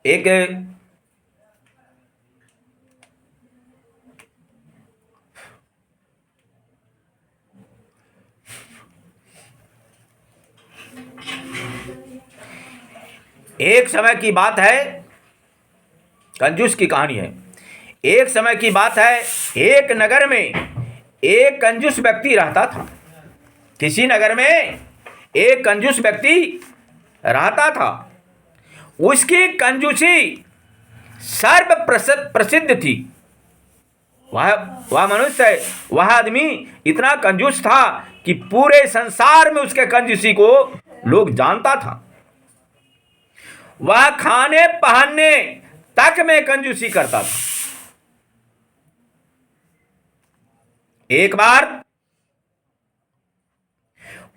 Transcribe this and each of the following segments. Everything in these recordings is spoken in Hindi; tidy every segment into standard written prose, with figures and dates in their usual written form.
एक एक समय की बात है, कंजूस की कहानी है। एक समय की बात है, एक नगर में एक कंजूस व्यक्ति रहता था। किसी नगर में एक कंजूस व्यक्ति रहता था। उसकी कंजूसी सर्व प्रसिद्ध थी। वह मनुष्य, वह आदमी इतना कंजूस था कि पूरे संसार में उसके कंजूसी को लोग जानता था। वह खाने पहनने तक में कंजूसी करता था। एक बार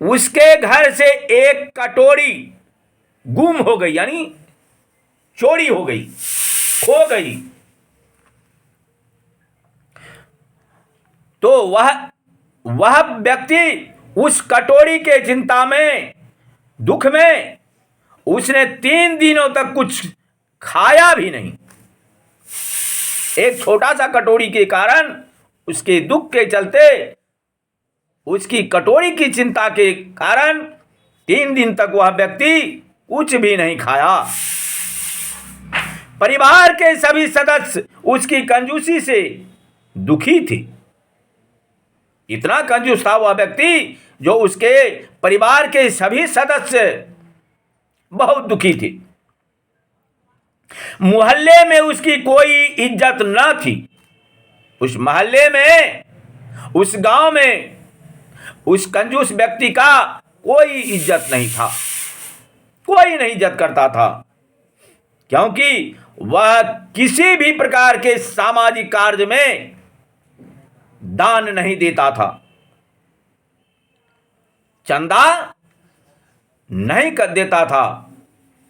उसके घर से एक कटोरी गुम हो गई, यानी चोरी हो गई, खो गई। तो वह व्यक्ति उस कटोरी के चिंता में, दुख में, उसने 3 दिनों तक कुछ खाया भी नहीं। एक छोटा सा कटोरी के कारण, उसके दुख के चलते, उसकी कटोरी की चिंता के कारण 3 दिन तक वह व्यक्ति कुछ भी नहीं खाया। परिवार के सभी सदस्य उसकी कंजूसी से दुखी थे। इतना कंजूस था वह व्यक्ति, जो उसके परिवार के सभी सदस्य बहुत दुखी थे। मोहल्ले में उसकी कोई इज्जत न थी। उस मोहल्ले में, उस गांव में उस कंजूस व्यक्ति का कोई इज्जत नहीं था। कोई नहीं इज्जत करता था, क्योंकि वह किसी भी प्रकार के सामाजिक कार्य में दान नहीं देता था, चंदा नहीं कर देता था,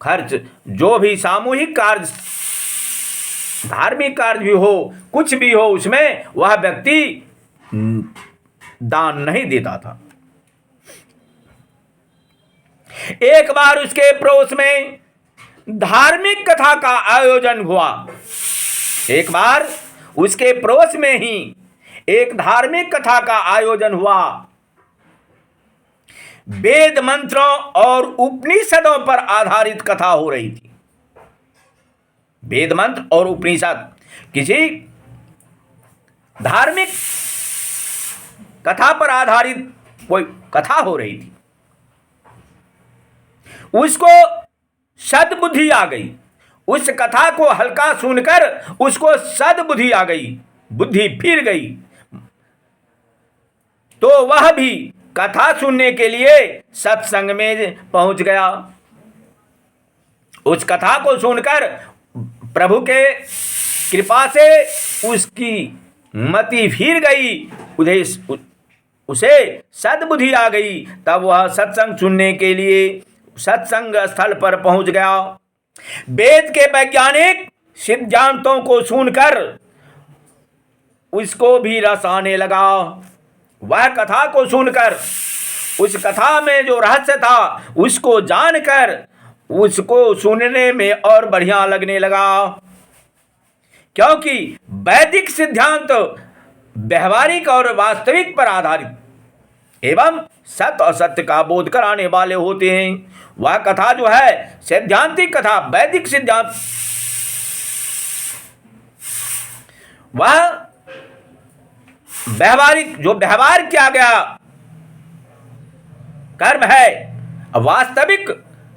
खर्च जो भी सामूहिक कार्य, धार्मिक कार्य भी हो, कुछ भी हो, उसमें वह व्यक्ति दान नहीं देता था। एक बार उसके पड़ोस में धार्मिक कथा का आयोजन हुआ। एक बार उसके पड़ोस में ही एक धार्मिक कथा का आयोजन हुआ। वेद मंत्रों और उपनिषदों पर आधारित कथा हो रही थी। वेद मंत्र और उपनिषद, किसी धार्मिक कथा पर आधारित कोई कथा हो रही थी। उसको सद्बुद्धि आ गई। उस कथा को हल्का सुनकर उसको सद्बुद्धि आ गई, बुद्धि फिर गई। तो वह भी कथा सुनने के लिए सत्संग में पहुंच गया। उस कथा को सुनकर प्रभु के कृपा से उसकी मति फिर गई, उसे सद्बुद्धि आ गई। तब वह सत्संग सुनने के लिए सत्संग स्थल पर पहुंच गया। वेद के वैज्ञानिक सिद्धांतों को सुनकर उसको भी रस आने लगा। वह कथा को सुनकर, उस कथा में जो रहस्य था उसको जानकर उसको सुनने में और बढ़िया लगने लगा, क्योंकि वैदिक सिद्धांत व्यवहारिक और वास्तविक पर आधारित एवं सत्य और सत्य का बोध कराने वाले होते हैं। वह कथा जो है सैद्धांतिक कथा, वैदिक सिद्धांत, वह व्यवहारिक, जो व्यवहार किया गया कर्म है, वास्तविक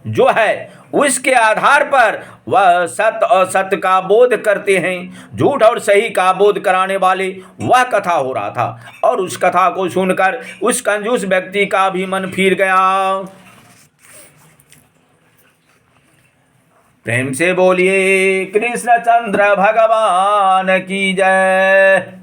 जो है उसके आधार पर वह सत्य और सत्य का बोध करते हैं। झूठ और सही का बोध कराने वाले वह कथा हो रहा था। और उस कथा को सुनकर उस कंजूस व्यक्ति का भी मन फिर गया। प्रेम से बोलिए कृष्णचंद्र भगवान की जय।